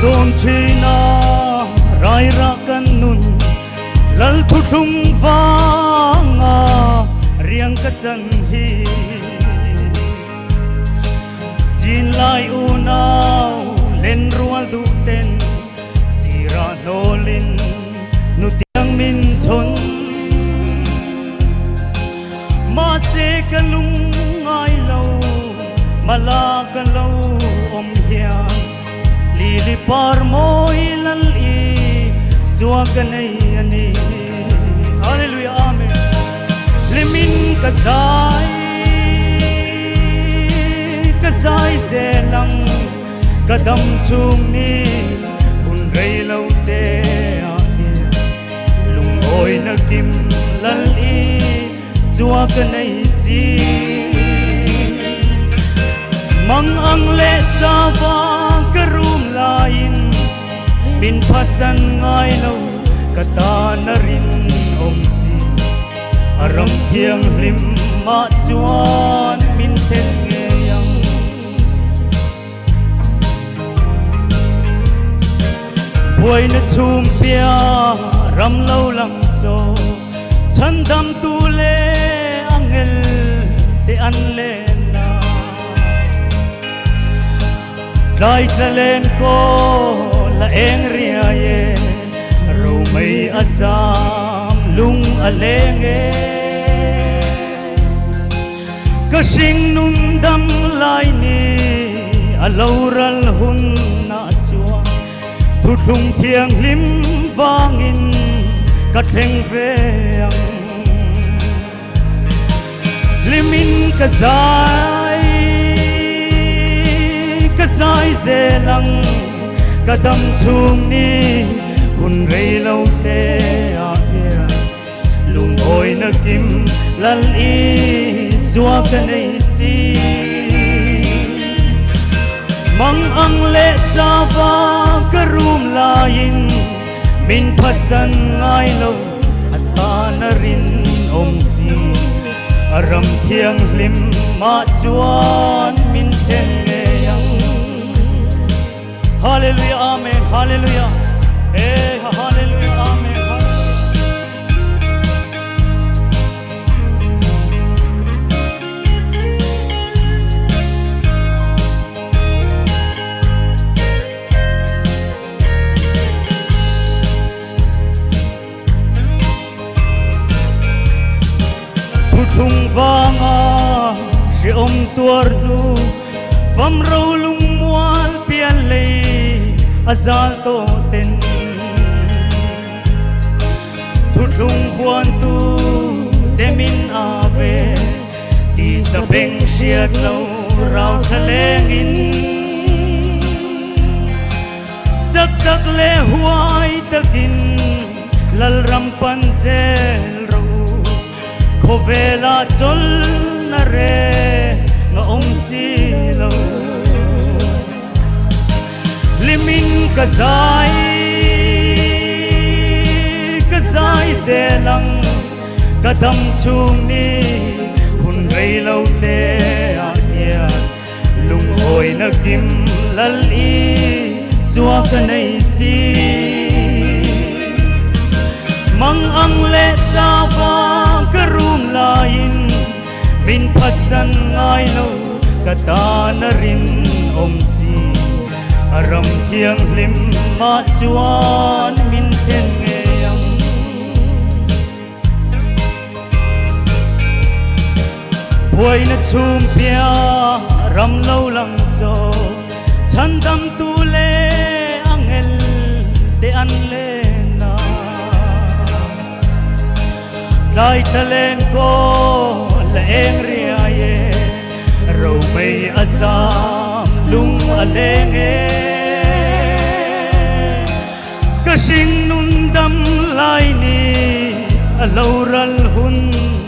Đồn chi na rai ra kan nun lal thu thung vanga riang ka chan hi jin lai u nau len rual du ten sira nolin nu tiang min chon ma se ka lung ngai lo mala ka lo om hiang lili par moi lal i suaga nei ani hallelujah amen limin kazai zelang kadam chung ni hun rei lo te a lung oi na kim lal i suaga nei si mang ang le chawa karum lain min phasan ngai lo kata na rin om si aram thiang lim ma chuan min ten nge yang buai na chum pia ram lo lang so chan dam tu le angel te an le na dai tla len ko la eng ria ye ro mai asam lung aleng e ka sing num dam lai ni aloral hun na chua thu thung thiang lim wangin ka thleng veang limin ka sai zelang kadam chung ni hun rei lo te a ya lung oi na kim lal i zua ka nei si mang ang le chawa karum lain min phasan ngai lo ata na rin om si aram thiang lim ma chuan min then nge yang hallelujah amen hallelujah hallelujah amen thu thung vanga si om tuar nu vam ro lung mual pian lei azal to ten thu thung huan tu demin ave ti sa beng siat lo rau thaleng in chak tak le huai takin lal ram pan zel ro khovela chol na re nga om si lo limin kazai zelang kadam chung ni hun rei lo te a ya lung oi na kim lal i suwa ka nei si mang ang le chawa karum lain min phasan ngai lo kata na rin om si aram thiang lim ma chuan min then nge yang buai na chum pia ram lo lang so chan dam tu le angel te an le na lai talen ko la eng ria ye ro mai asam lung aleng e ka sing nun dam lai ni aloral hun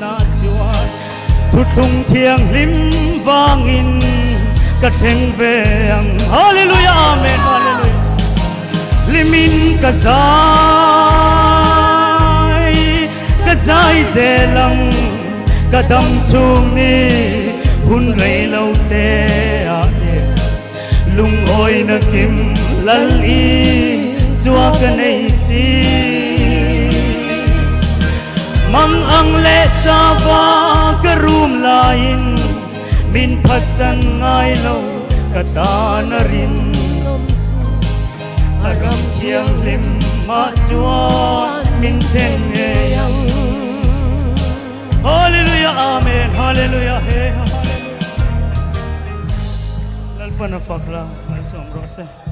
na chuan thu thung thiang lim wangin ka thleng veang hallelujah amen hallelujah limin kazai zelang kadam chung ni hun rei lo te a lung oi na kim lal'i suwa kanay si mang ang le tava karum lain min patsan ngay lo kata na rin aram kiang lim ma chuan min ten ngeyang hallelujah amen hallelujah hey hallelujah lalpa na fakla asom rose